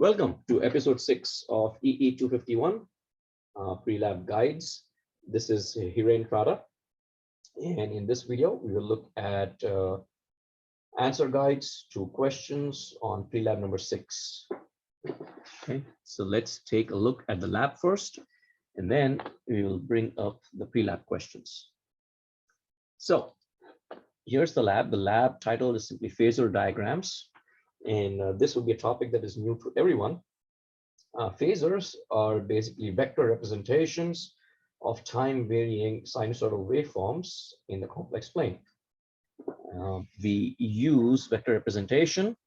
Welcome to episode 6 of EE 251 PreLab Guides. This is Hiren Prada, and in this video, we will look at answer guides to questions on PreLab number 6. Okay, so let's take a look at the lab first, and then we will bring up the PreLab questions. So here's the lab. The lab title is simply Phasor Diagrams. And this will be a topic that is new to everyone. Phasors are basically vector representations of time-varying sinusoidal waveforms in the complex plane. We use vector representation,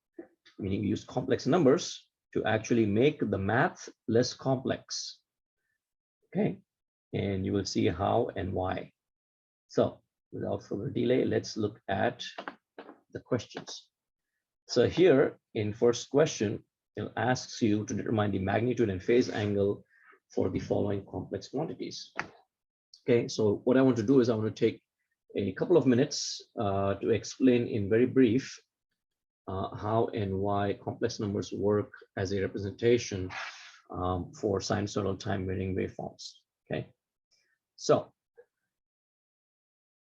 meaning we use complex numbers, to actually make the math less complex. Okay, and you will see how and why. So without further delay, let's look at the questions. So here in first question, it asks you to determine the magnitude and phase angle for the following complex quantities. Okay, so what I want to do is I want to take a couple of minutes to explain in very brief how and why complex numbers work as a representation for sinusoidal time varying waveforms. Okay, so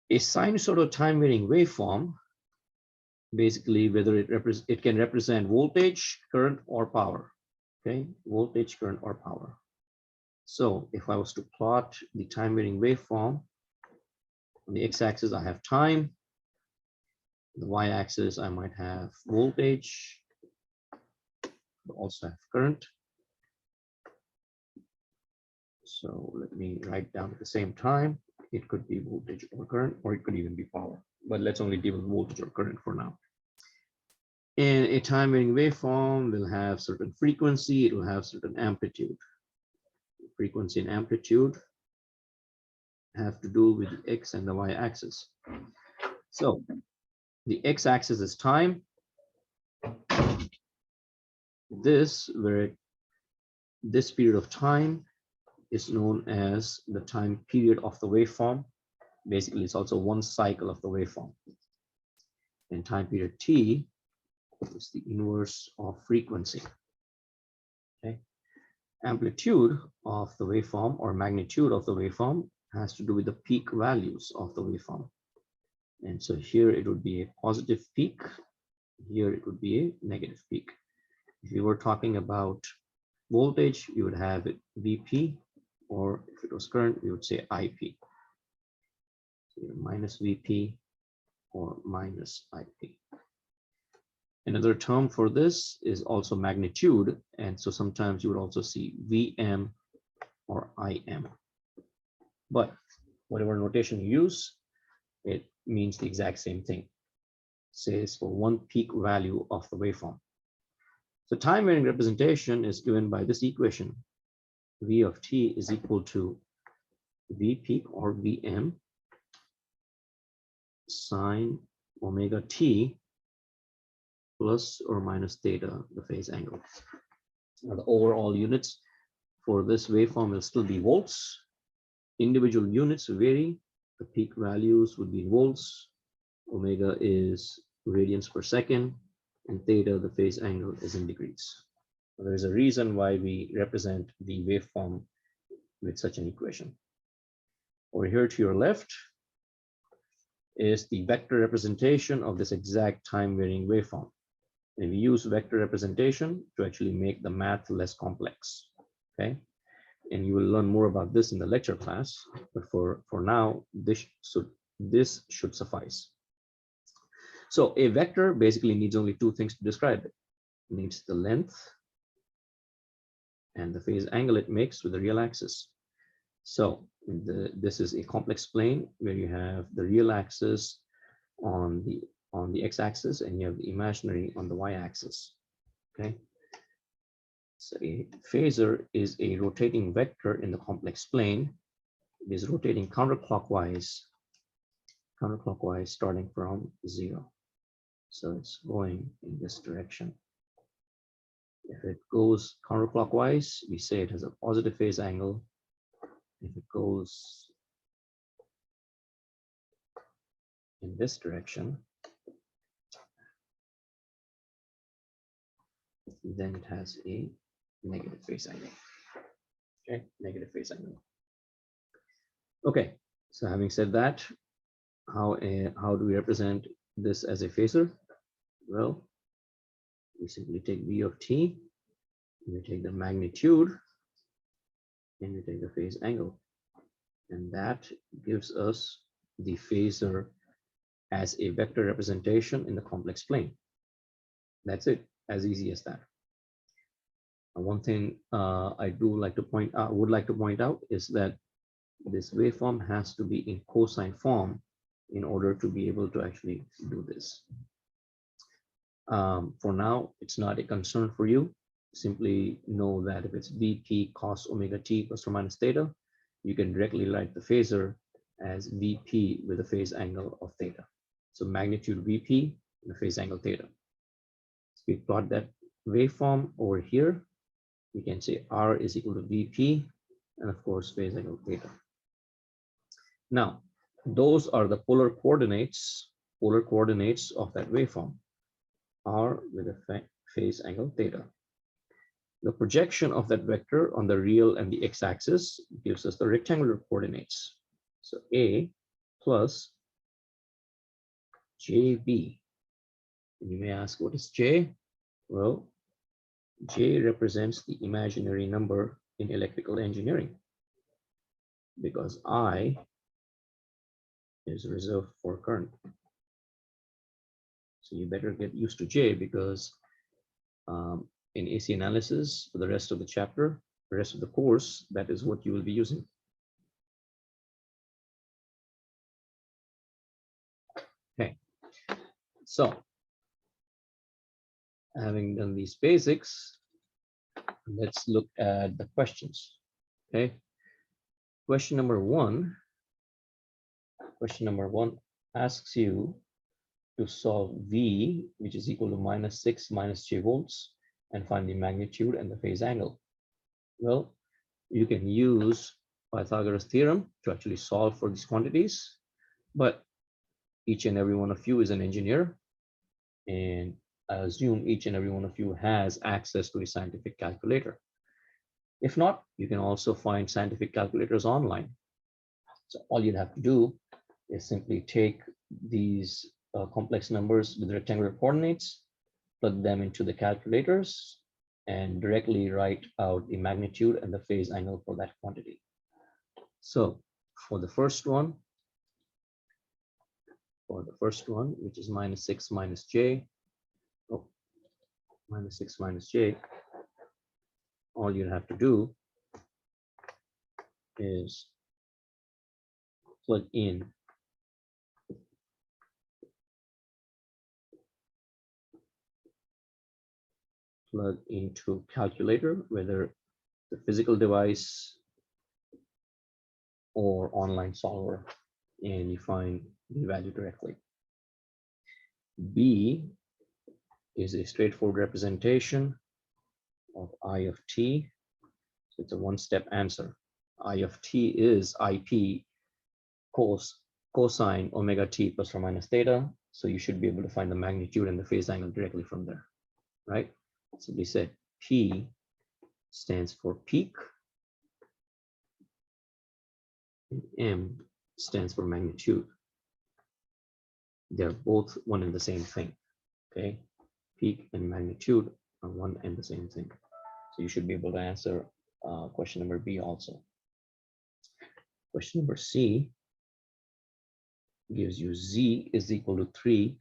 a sinusoidal time varying waveform, basically whether it can represent voltage, current, or power. Okay, voltage, current, or power. So if I was to plot the time varying waveform, on the x-axis I have time, the y-axis I might have voltage, but also have current. So let me write down at the same time. It could be voltage or current, or it could even be power, but let's only deal with voltage or current for now. In a time varying waveform will have certain frequency, it will have certain amplitude. Frequency and amplitude have to do with the x and the y axis. So the x axis is time. This period of time is known as the time period of the waveform. Basically, it's also one cycle of the waveform. And time period t is the inverse of frequency. Okay, amplitude of the waveform or magnitude of the waveform has to do with the peak values of the waveform. And so here it would be a positive peak, here it would be a negative peak. If you were talking about voltage, you would have it VP, or if it was current, we would say IP. So minus VP or minus IP. Another term for this is also magnitude, and so sometimes you would also see VM or IM. But whatever notation you use, it means the exact same thing. It says for one peak value of the waveform. So time varying representation is given by this equation. V of t is equal to V peak or VM sine omega t plus or minus theta, the phase angle. Now the overall units for this waveform will still be volts. Individual units vary. The peak values would be in volts. Omega is radians per second, and theta, the phase angle, is in degrees. Now, there is a reason why we represent the waveform with such an equation. Over here to your left is the vector representation of this exact time varying waveform. And we use vector representation to actually make the math less complex. Okay, and you will learn more about this in the lecture class, but for now this should suffice. So a vector basically needs only two things to describe it. It needs the length and the phase angle it makes with the real axis. So this is a complex plane where you have the real axis on the x-axis and you have the imaginary on the y-axis. Okay, so a phasor is a rotating vector in the complex plane. It is rotating counterclockwise starting from 0. So it's going in this direction. If it goes counterclockwise, we say it has a positive phase angle. If it goes in this direction, then it has a negative phase angle. Okay, negative phase angle. Okay, so having said that, how do we represent this as a phasor? Well, we simply take V of t, we take the magnitude, and we take the phase angle, and that gives us the phasor as a vector representation in the complex plane. That's it, as easy as that. One thing I would like to point out is that this waveform has to be in cosine form in order to be able to actually do this. For now, it's not a concern for you. Simply know that if it's Vp cos omega t plus or minus theta, you can directly write the phasor as Vp with a phase angle of theta. So magnitude Vp and the phase angle theta. So we plot that waveform over here. We can say R is equal to Vp and of course phase angle theta. Now, those are the polar coordinates of that waveform. R with a phase angle theta. The projection of that vector on the real and the x-axis gives us the rectangular coordinates. So A plus JB. And you may ask, what is J? Well, J represents the imaginary number in electrical engineering because I is reserved for current. So you better get used to J because in AC analysis for the rest of the chapter, the rest of the course, that is what you will be using. Okay, so having done these basics, let's look at the questions. Okay, question number one asks you to solve V, which is equal to -6 minus j volts, and find the magnitude and the phase angle. Well, you can use Pythagoras theorem to actually solve for these quantities, but each and every one of you is an engineer, and I assume each and every one of you has access to a scientific calculator. If not, you can also find scientific calculators online. So all you'd have to do is simply take these complex numbers with rectangular coordinates, plug them into the calculators, and directly write out the magnitude and the phase angle for that quantity. So for the first one, which is -6 minus j, -6 minus j, all you have to do is plug into calculator, whether the physical device or online solver, and you find the value directly. B is a straightforward representation of I of t. So it's a one-step answer. I of t is IP cosine omega t plus or minus theta. So you should be able to find the magnitude and the phase angle directly from there, right? So we said P stands for peak, and M stands for magnitude. They're both one and the same thing, okay? Peak and magnitude are one and the same thing. So you should be able to answer question number B also. Question number C gives you Z is equal to 3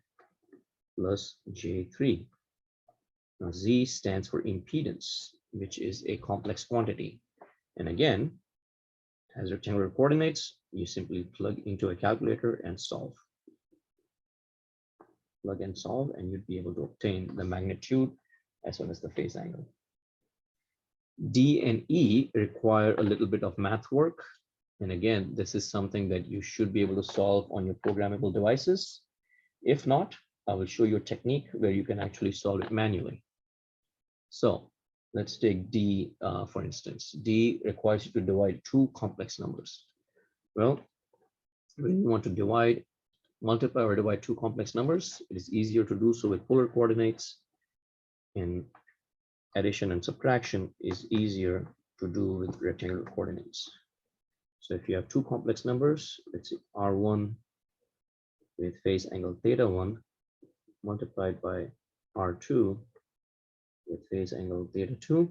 plus J3. Now Z stands for impedance, which is a complex quantity. And again, has rectangular coordinates, you simply plug into a calculator and solve. Plug and solve, and you'd be able to obtain the magnitude as well as the phase angle. D and E require a little bit of math work. And again, this is something that you should be able to solve on your programmable devices. If not, I will show you a technique where you can actually solve it manually. So let's take D, for instance. D requires you to divide two complex numbers. Well, when you want to multiply or divide two complex numbers, it is easier to do so with polar coordinates. And addition and subtraction is easier to do with rectangular coordinates. So if you have two complex numbers, let's say R1 with phase angle theta1 multiplied by R2 with phase angle theta2,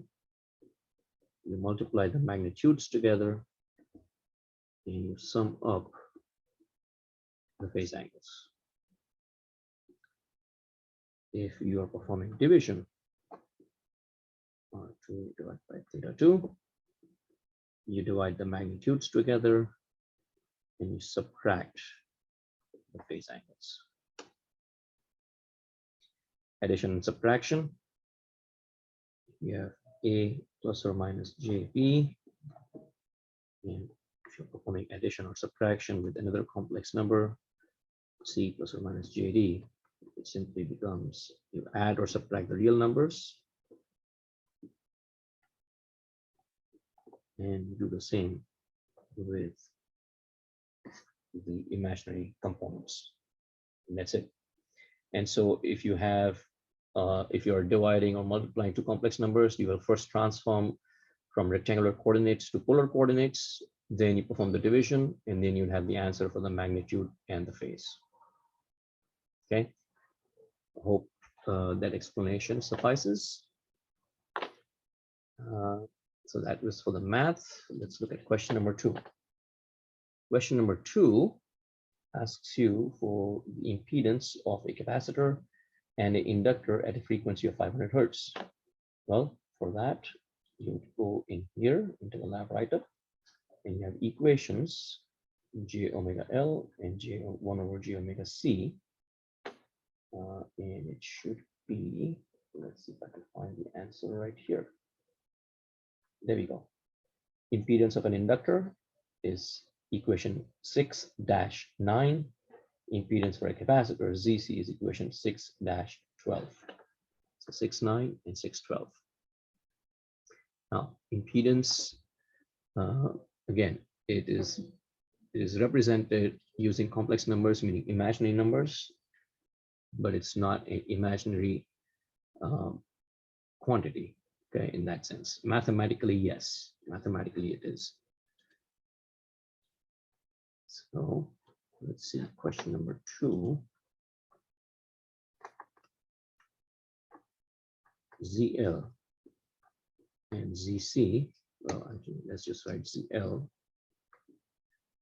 you multiply the magnitudes together and you sum up the phase angles. If you are performing division, R2 divided by theta2, you divide the magnitudes together and you subtract the phase angles. Addition and subtraction, you have A plus or minus JB, and if you're performing addition or subtraction with another complex number, C plus or minus JD, it simply becomes you add or subtract the real numbers and you do the same with the imaginary components, and that's it. And so if you have if you're dividing or multiplying two complex numbers, you will first transform from rectangular coordinates to polar coordinates, then you perform the division, and then you'll have the answer for the magnitude and the phase. Okay, I hope that explanation suffices. So that was for the math. Let's look at question number 2. Question number 2 asks you for the impedance of a capacitor and an inductor at a frequency of 500 Hertz. Well, for that, you would go in here into the lab write-up, and you have equations j omega L and j1 over j omega C. And it should be, let's see if I can find the answer right here. There we go. Impedance of an inductor is equation 6-9. Impedance for a capacitor, ZC, is equation 6-12. So 6, 9, and 6, 12. Now, impedance, again, it is represented using complex numbers, meaning imaginary numbers, but it's not an imaginary quantity, okay, in that sense. Mathematically, yes, mathematically it is. So let's see, question number 2. ZL and ZC, well, actually, let's just write ZL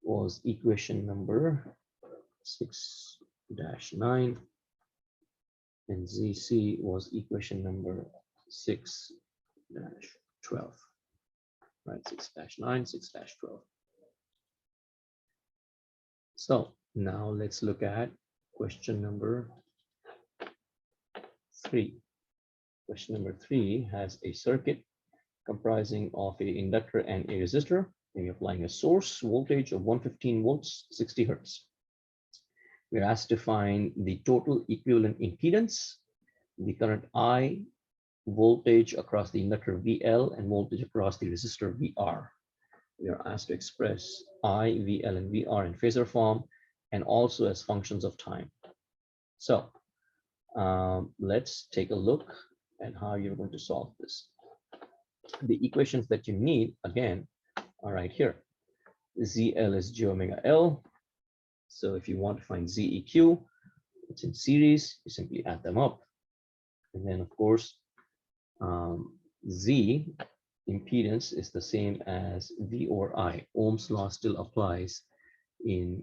was equation number 6-9, and ZC was equation number 6-12, right? 6-9, 6-12. So now let's look at question number 3. Question number 3 has a circuit comprising of an inductor and a resistor, and you're applying a source voltage of 115 volts, 60 Hertz. We're asked to find the total equivalent impedance, the current I, voltage across the inductor VL, and voltage across the resistor VR. We are asked to express I, VL, and VR in phasor form, and also as functions of time. So let's take a look at how you're going to solve this. The equations that you need, again, are right here. ZL is j omega L. So if you want to find ZEQ, it's in series, you simply add them up. And then, of course, Z impedance is the same as V over I. Ohm's law still applies in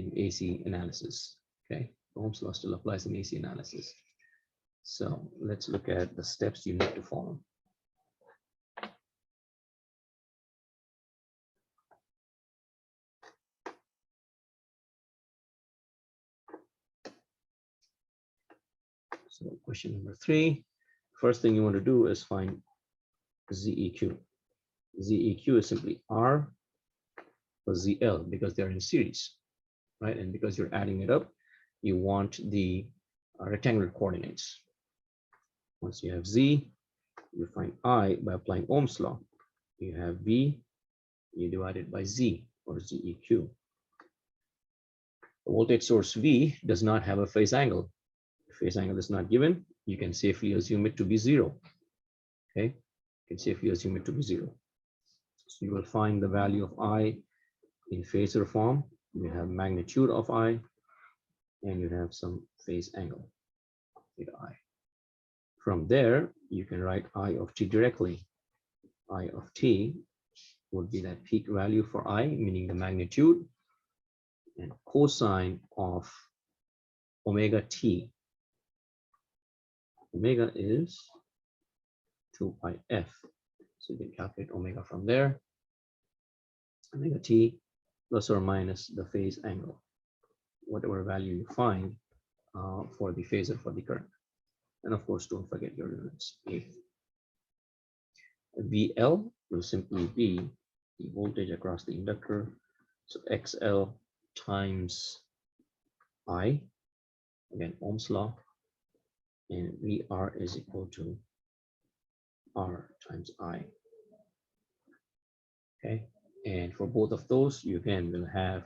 AC analysis. Okay, Ohm's law still applies in AC analysis. So let's look at the steps you need to follow. So question number 3, first thing you want to do is find ZEQ. ZEQ is simply R plus ZL because they're in series, right? And because you're adding it up, you want the rectangular coordinates. Once you have Z, you find I by applying Ohm's law. You have V, you divide it by Z, or ZEQ. The voltage source V does not have a phase angle. If phase angle is not given, you can safely assume it to be 0. Okay, you can safely assume it to be 0. So you will find the value of I in phasor form. You have magnitude of I, and you have some phase angle, theta I. From there, you can write I of t directly. I of t would be that peak value for I, meaning the magnitude, and cosine of omega t. Omega is 2 pi f. So you can calculate omega from there. Omega t plus or minus the phase angle, whatever value you find for the phasor for the current. And of course, don't forget your units. VL will simply be the voltage across the inductor. So XL times I, again, Ohm's law, and VR is equal to R times I. Okay, and for both of those, you again will have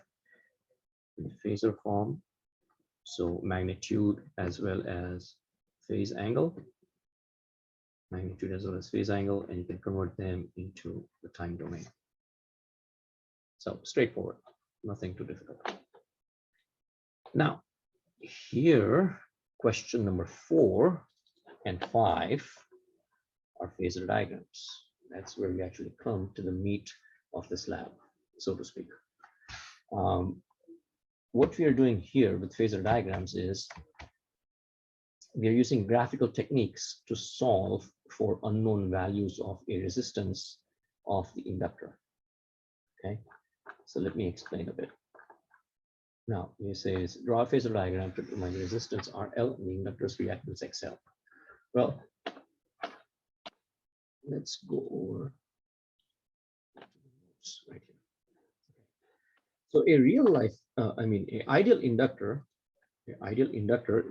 in phasor form, so magnitude as well as phase angle, magnitude as well as phase angle, and you can convert them into the time domain. So straightforward, nothing too difficult. Now, here, question number 4 and 5 are phasor diagrams. That's where we actually come to the meat of this lab, so to speak. What we are doing here with phasor diagrams is we are using graphical techniques to solve for unknown values of a resistance of the inductor. Okay, so let me explain a bit. Now, it says draw a phasor diagram to determine the resistance RL and the inductor's reactance XL. Well, let's go over right here. So a real life, an ideal inductor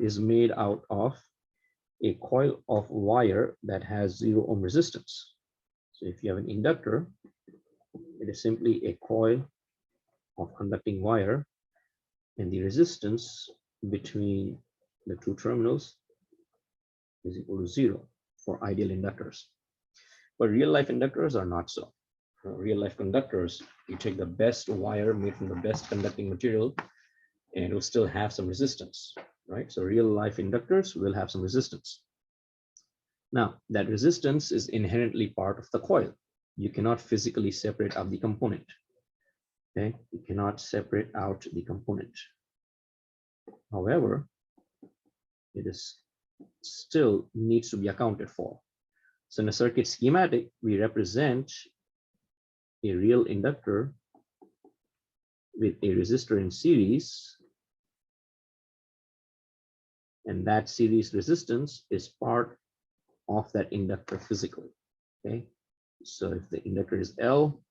is made out of a coil of wire that has 0 ohm resistance. So if you have an inductor, it is simply a coil of conducting wire, and the resistance between the two terminals is equal to 0 for ideal inductors. But real life inductors are not so. Real life conductors, you take the best wire made from the best conducting material, and it will still have some resistance, right? So real life inductors will have some resistance. Now, that resistance is inherently part of the coil. You cannot physically separate out the component. Okay, you cannot separate out the component. However, it is still needs to be accounted for. So in a circuit schematic, we represent a real inductor with a resistor in series, and that series resistance is part of that inductor physically. Okay, so if the inductor is L,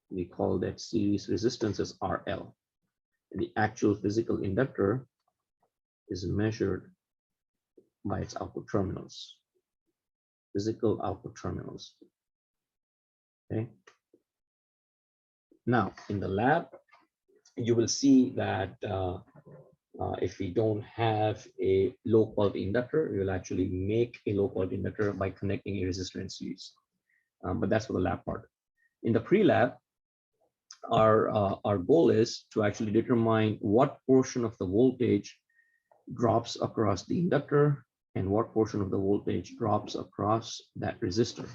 we call that series resistance as RL. And the actual physical inductor is measured by its output terminals, physical output terminals. Okay. Now, in the lab, you will see that if we don't have a low quality inductor, we will actually make a low quality inductor by connecting a resistor in series. But that's for the lab part. In the pre-lab, our goal is to actually determine what portion of the voltage drops across the inductor and what portion of the voltage drops across that resistor.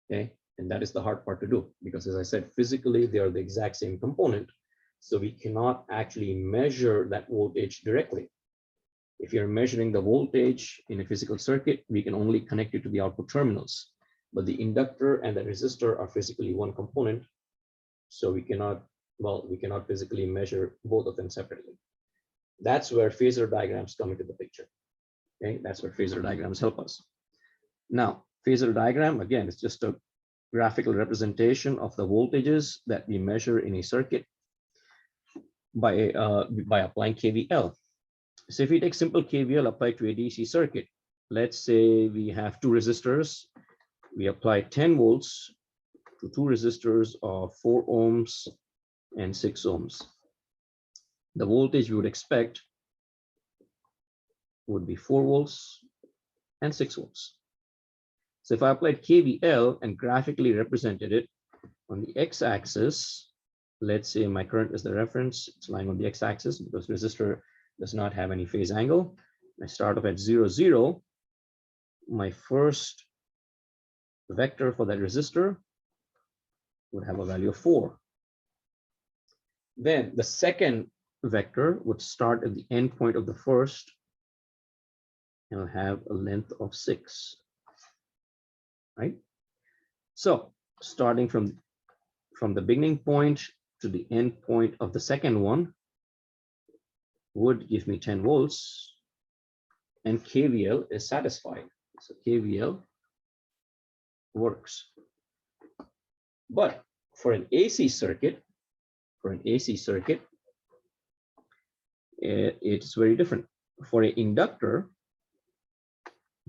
Okay, and that is the hard part to do, because as I said, physically they are the exact same component, so we cannot actually measure that voltage directly. If you're measuring the voltage in a physical circuit, we can only connect it to the output terminals, but the inductor and the resistor are physically one component, so we cannot physically measure both of them separately. That's where phasor diagrams come into the picture. Okay, that's where phasor diagrams help us. Now, phasor diagram, again, it's just a graphical representation of the voltages that we measure in a circuit by applying KVL. So if we take simple KVL applied to a DC circuit, let's say we have 2 resistors, we apply 10 volts to 2 resistors of 4 ohms and 6 ohms. The voltage we would expect would be 4 volts and 6 volts. So if I applied KVL and graphically represented it on the x-axis, let's say my current is the reference, it's lying on the x-axis because resistor does not have any phase angle. I start off at 0, 0. My first vector for that resistor would have a value of 4. Then the second vector would start at the end point of the first and will have a length of 6, right? So starting from the beginning point to the end point of the second one would give me 10 volts, and KVL is satisfied. So KVL works. But for an AC circuit, it's very different. For an inductor,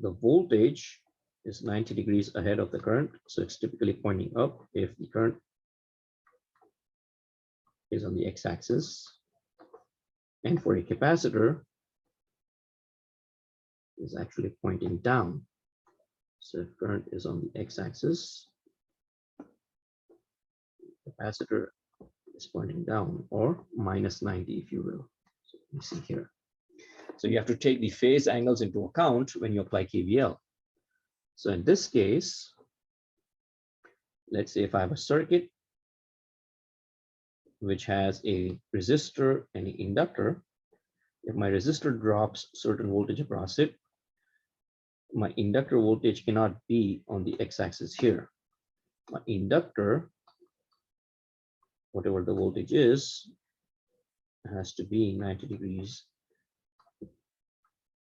the voltage is 90 degrees ahead of the current, so it's typically pointing up if the current is on the x-axis. And for a capacitor, is actually pointing down. So if current is on the x-axis, capacitor is pointing down, or minus 90, if you will. So you see here. So you have to take the phase angles into account when you apply KVL. So in this case, let's say if I have a circuit which has a resistor and an inductor, if my resistor drops certain voltage across it, my inductor voltage cannot be on the x-axis here. My inductor, whatever the voltage is, has to be 90 degrees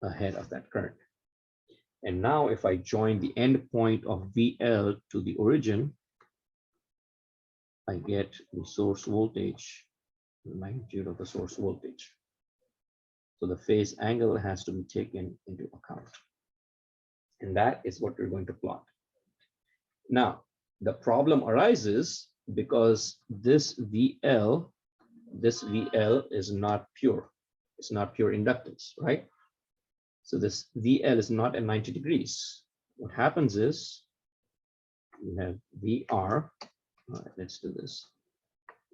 ahead of that current. And now if I join the end point of VL to the origin, I get the source voltage, the magnitude of the source voltage. So the phase angle has to be taken into account. And that is what we're going to plot. Now, the problem arises because this VL is not pure. It's not pure inductance, right? So this VL is not at 90 degrees. What happens is we have VR. All right, let's do this.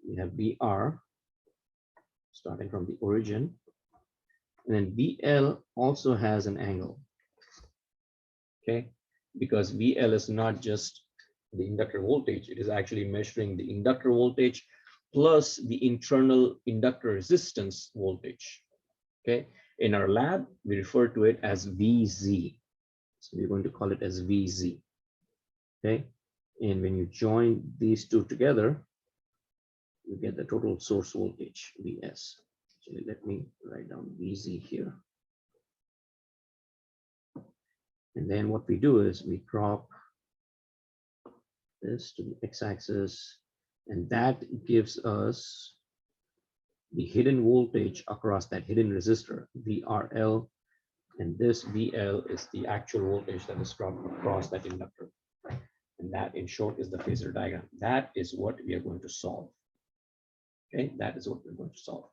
We have VR starting from the origin. And then VL also has an angle. Okay, because VL is not just the inductor voltage, it is actually measuring the inductor voltage plus the internal inductor resistance voltage. Okay, in our lab, we refer to it as VZ. So we're going to call it as VZ. Okay, and when you join these two together, you get the total source voltage, VS. Actually, let me write down VZ here. And then what we do is we drop this to the x-axis, and that gives us the hidden voltage across that hidden resistor, VRL, and this VL is the actual voltage that is dropped across that inductor. And that, in short, is the phasor diagram. That is what we are going to solve. Okay, that is what we're going to solve.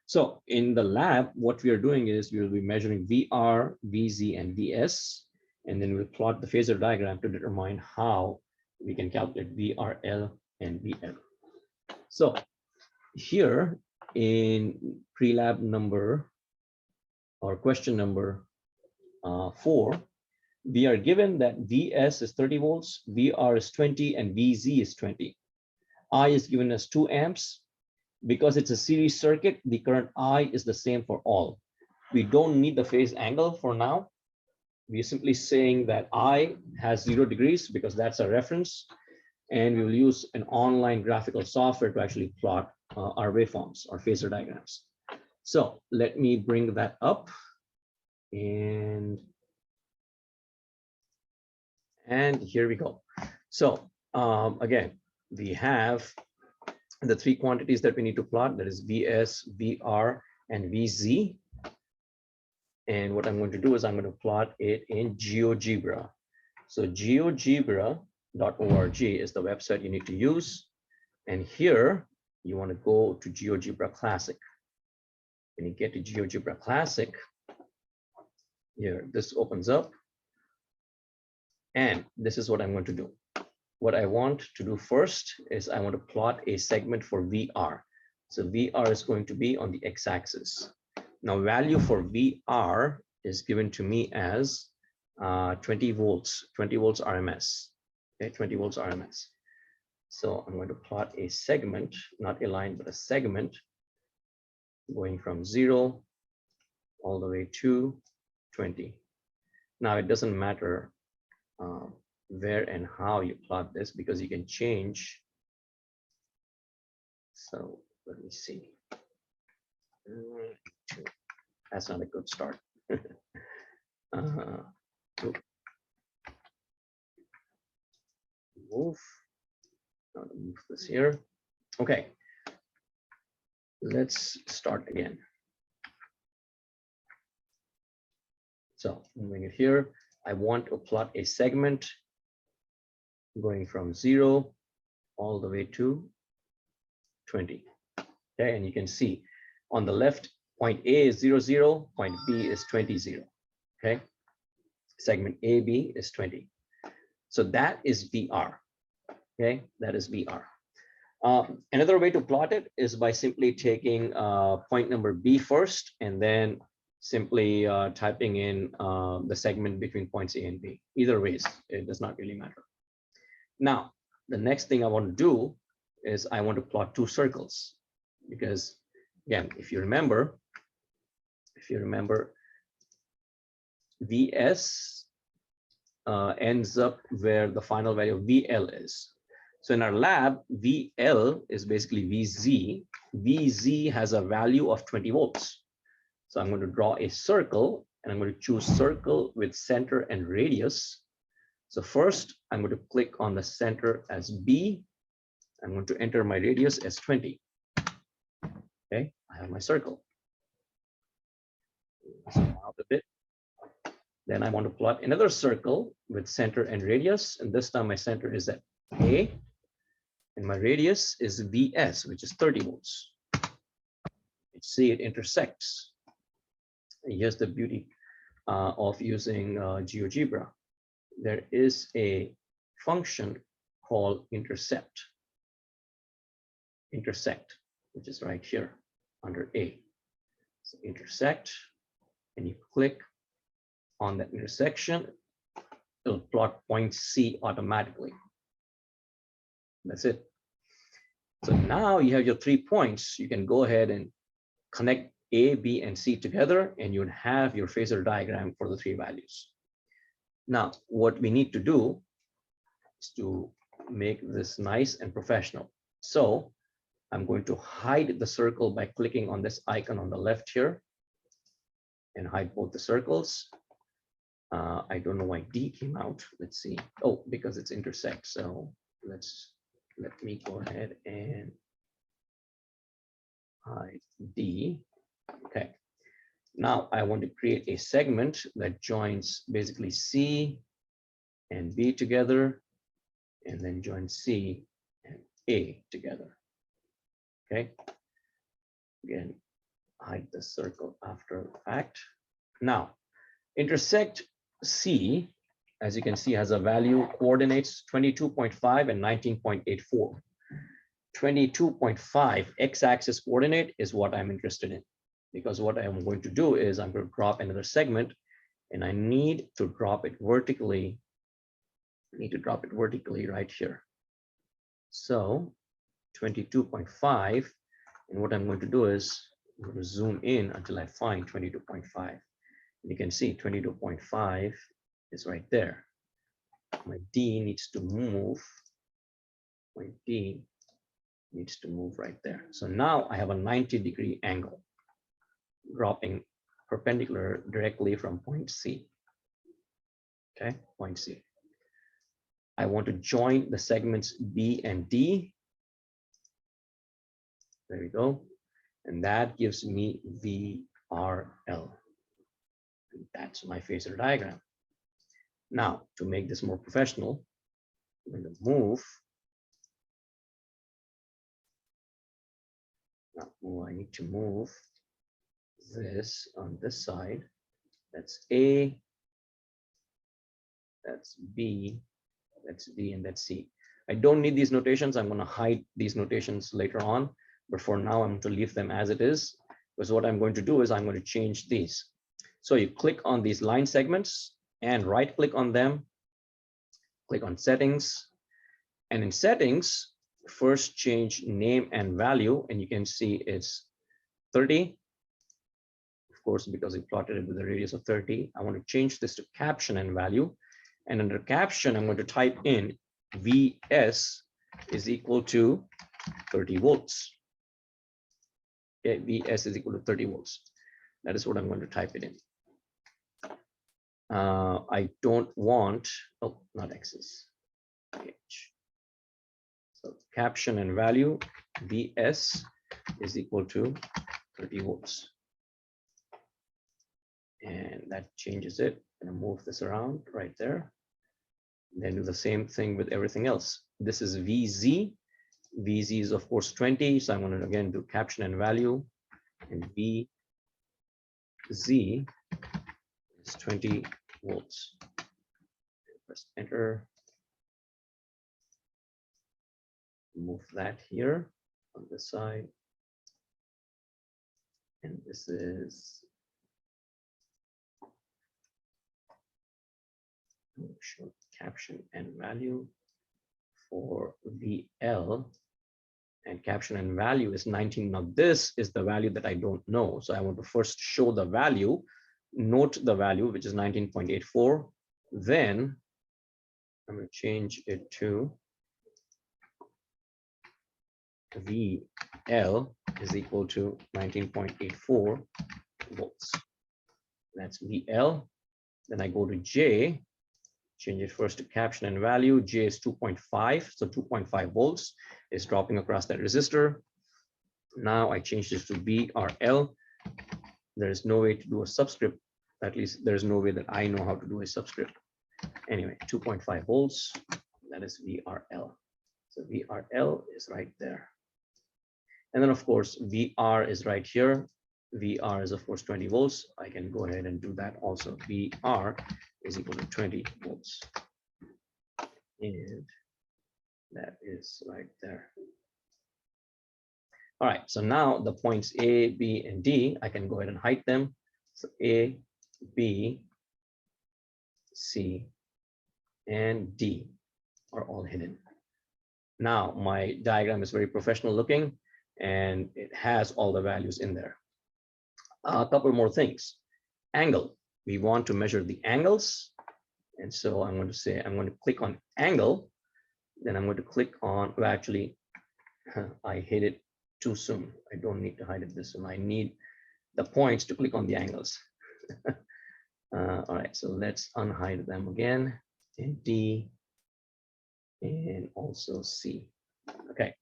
So in the lab, what we are doing is we will be measuring VR, VZ, and VS, and then we'll plot the phasor diagram to determine how we can calculate VRL and VL. So here in PreLab number or question number 4, we are given that VS is 30 volts, VR is 20, and VZ is 20. I is given as 2 amps. Because it's a series circuit, the current I is the same for all. We don't need the phase angle for now. We're simply saying that I has 0 degrees because that's a reference. And we will use an online graphical software to actually plot our waveforms or phasor diagrams. So let me bring that up. And here we go. So again, we have the 3 quantities that we need to plot, that is VS, VR, and VZ. And what I'm going to do is I'm going to plot it in GeoGebra. So geogebra.org is the website you need to use. And here you want to go to GeoGebra Classic. When you get to GeoGebra Classic, here this opens up. And this is what I'm going to do. What I want to do first is I want to plot a segment for VR. So VR is going to be on the x-axis. Now value for VR is given to me as 20 volts RMS. Okay, 20 volts RMS. So I'm going to plot a segment, not a line, but a segment going from 0 all the way to 20. Now it doesn't matter where and how you plot this because you can change. So let me see. That's not a good start. Move. Now move this here. Okay. Let's start again. So moving it here, I want to plot a segment going from 0 all the way to 20. Okay, and you can see on the left, point A is 0, 0, point B is 20, 0. Okay, segment AB is 20. So that is VR. Okay, that is VR. Another way to plot it is by simply taking point number B first and then simply typing in the segment between points A and B. Either ways, it does not really matter. Now, the next thing I want to do is I want to plot two circles because, again, if you remember, VS ends up where the final value of VL is. So in our lab, VL is basically VZ. VZ has a value of 20 volts. So I'm going to draw a circle and I'm going to choose circle with center and radius. So first I'm going to click on the center as B. I'm going to enter my radius as 20. Okay, I have my circle. Zoom out a bit. Then I want to plot another circle with center and radius. And this time my center is at A. And my radius is VS, which is 30 volts. You see it intersects. And here's the beauty of using GeoGebra. There is a function called intersect, which is right here under A. So intersect, and you click on that intersection, it'll plot point C automatically. That's it. So now you have your 3 points. You can go ahead and connect A, B, and C together, and you would have your phasor diagram for the 3 values. Now, what we need to do is to make this nice and professional. So I'm going to hide the circle by clicking on this icon on the left here and hide both the circles. I don't know why D came out. Let's see. Oh, because it's intersect. So let me go ahead and hide D. Okay. Now I want to create a segment that joins basically C and B together, and then join C and A together. Okay. Again, hide the circle after the fact. Now, intersect C, as you can see, has a value coordinates 22.5 and 19.84. 22.5 x-axis coordinate is what I'm interested in, because what I'm going to do is I'm going to drop another segment, and I need to drop it vertically. I need to drop it vertically right here. So 22.5, and what I'm going to do is I'm going to zoom in until I find 22.5. You can see 22.5 is right there. My D needs to move. My D needs to move right there. So now I have a 90-degree angle dropping perpendicular directly from point C. Okay, point C. I want to join the segments B and D. There we go. And that gives me VRL. That's my phasor diagram. Now, to make this more professional, I'm going to move. Now, I need to move this on this side. That's A. that's B, that's D, and that's C. I don't need these notations. I'm going to hide these notations later on, but for now I'm going to leave them as it is, because what I'm going to do is I'm going to change these. So you click on these line segments and right click on them, click on settings, and in settings, first change name and value, and you can see it's 30. Of course, because we plotted it with a radius of 30, I want to change this to caption and value. And under caption, I'm going to type in VS is equal to 30 volts. Okay, VS is equal to 30 volts. That is what I'm going to type it in. I don't want, oh, not X's. H. So caption and value, VS is equal to 30 volts. And that changes it. I'm going to move this around right there. And then do the same thing with everything else. This is VZ. VZ is of course 20. So I'm going to again do caption and value. And VZ is 20 volts. Press enter. Move that here on this side. And this is show caption and value for VL, and caption and value is 19. Now this is the value that I don't know. So I want to first show the value, note the value, which is 19.84. Then I'm going to change it to VL is equal to 19.84 volts. That's VL. Then I go to J, change it first to caption and value. J is 2.5, so 2.5 volts is dropping across that resistor. Now I change this to BRL. There is no way to do a subscript. At least there's no way that I know how to do a subscript. Anyway, 2.5 volts, that is VRL. So VRL is right there. And then of course, VR is right here. VR is of course 20 volts. I can go ahead and do that also. VR is equal to 20 volts. And that is right there. All right, so now the points A, B, and D, I can go ahead and hide them. So A, B, C, and D are all hidden. Now my diagram is very professional looking and it has all the values in there. A couple more things. Angle. We want to measure the angles. And so I'm going to say, I'm going to click on angle. Then I'm going to click on, well, actually, I hid it too soon. I don't need to hide it this soon. I need the points to click on the angles. All right, so let's unhide them again. And D, and also C. Okay.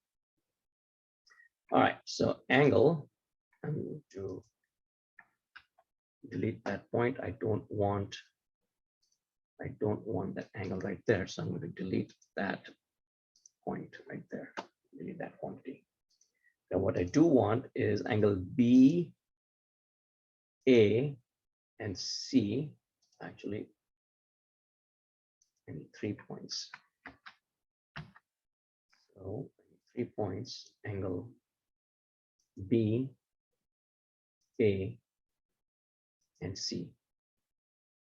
All right, so angle, I'm going to delete that point. I don't want that angle right there. So I'm going to delete that point right there. Delete that quantity. Now what I do want is angle B, A, and C. Actually, I need 3 points. So 3 points, angle B, A, and C.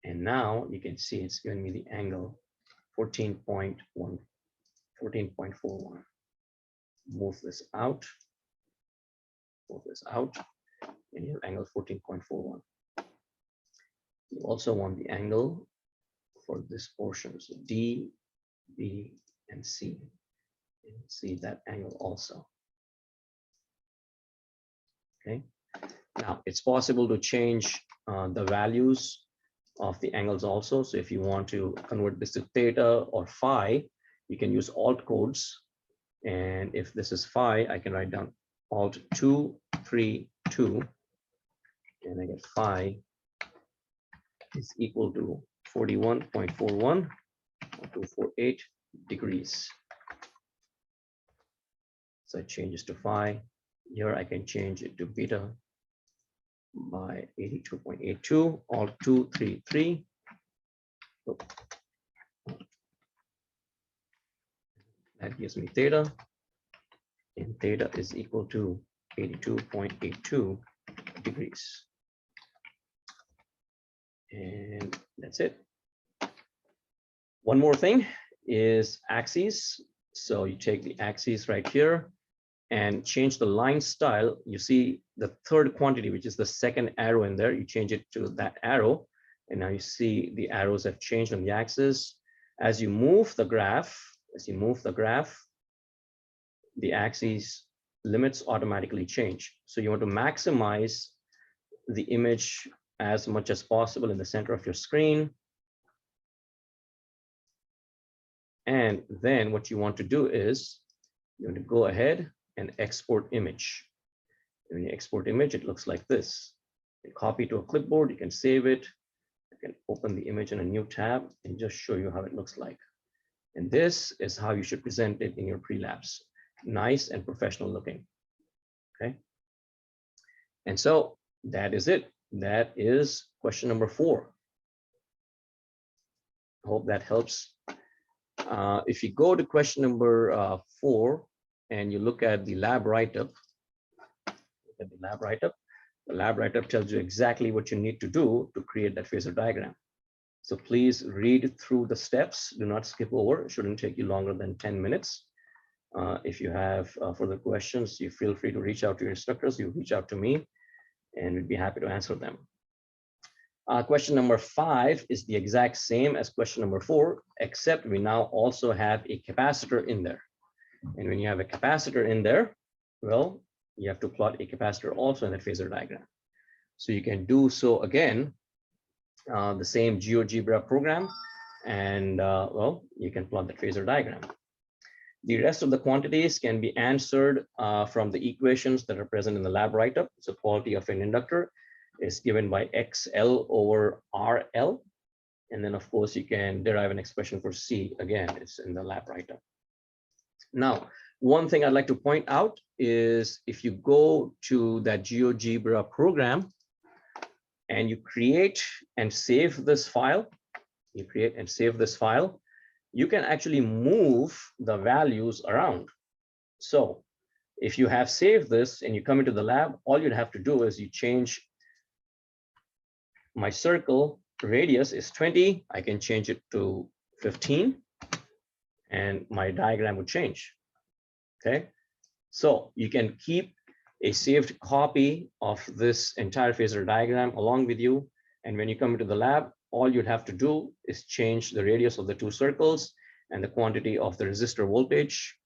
And now you can see it's giving me the angle 14.1, 14.41. Move this out, and you have angle 14.41. You also want the angle for this portion, so D, B, and C. And see that angle also. Okay. Now it's possible to change the values of the angles also. So if you want to convert this to theta or phi, you can use alt codes. And if this is phi, I can write down alt 232, and I get phi is equal to 41.41 or 248 degrees. So it changes to phi. Here I can change it to beta by 82.82, alt 233. That gives me theta, and theta is equal to 82.82 degrees. And that's it. One more thing is axes. So you take the axes right here and change the line style. You see the third quantity, which is the second arrow in there. You change it to that arrow. And now you see the arrows have changed on the axis. As you move the graph, the axis limits automatically change. So you want to maximize the image as much as possible in the center of your screen. And then what you want to do is you want to go ahead and export image. When you export image, it looks like this. You copy to a clipboard, you can save it. You can open the image in a new tab and just show you how it looks like. And this is how you should present it in your pre-labs. Nice and professional looking. Okay. And so that is it. That is question number 4. I hope that helps. If you go to question number 4 and you look at the lab write-up, the lab write-up tells you exactly what you need to do to create that phasor diagram. So please read through the steps. Do not skip over. It shouldn't take you longer than 10 minutes. If you have further questions, you feel free to reach out to your instructors. You reach out to me, and we'd be happy to answer them. Question number 5 is the exact same as question number 4, except we now also have a capacitor in there. And when you have a capacitor in there, well, you have to plot a capacitor also in that phasor diagram. So you can do so again, the same GeoGebra program, and well, you can plot the phasor diagram. The rest of the quantities can be answered from the equations that are present in the lab write-up. So quality of an inductor is given by XL over RL. And then of course you can derive an expression for C. Again, it's in the lab write-up. Now, one thing I'd like to point out is if you go to that GeoGebra program and you create and save this file, you can actually move the values around. So if you have saved this and you come into the lab, all you'd have to do is you change my circle radius is 20. I can change it to 15 and my diagram would change. Okay, so you can keep a saved copy of this entire phasor diagram along with you. And when you come into the lab, all you'd have to do is change the radius of the 2 circles and the quantity of the resistor voltage,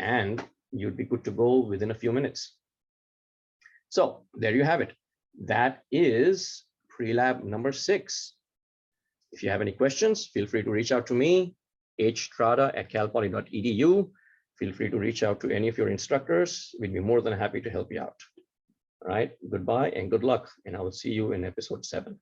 and you'd be good to go within a few minutes. So there you have it. That is pre-lab number 6. If you have any questions, feel free to reach out to me, htrada@calpoly.edu. Feel free to reach out to any of your instructors. We'd be more than happy to help you out. All right, goodbye and good luck, and I will see you in episode 7.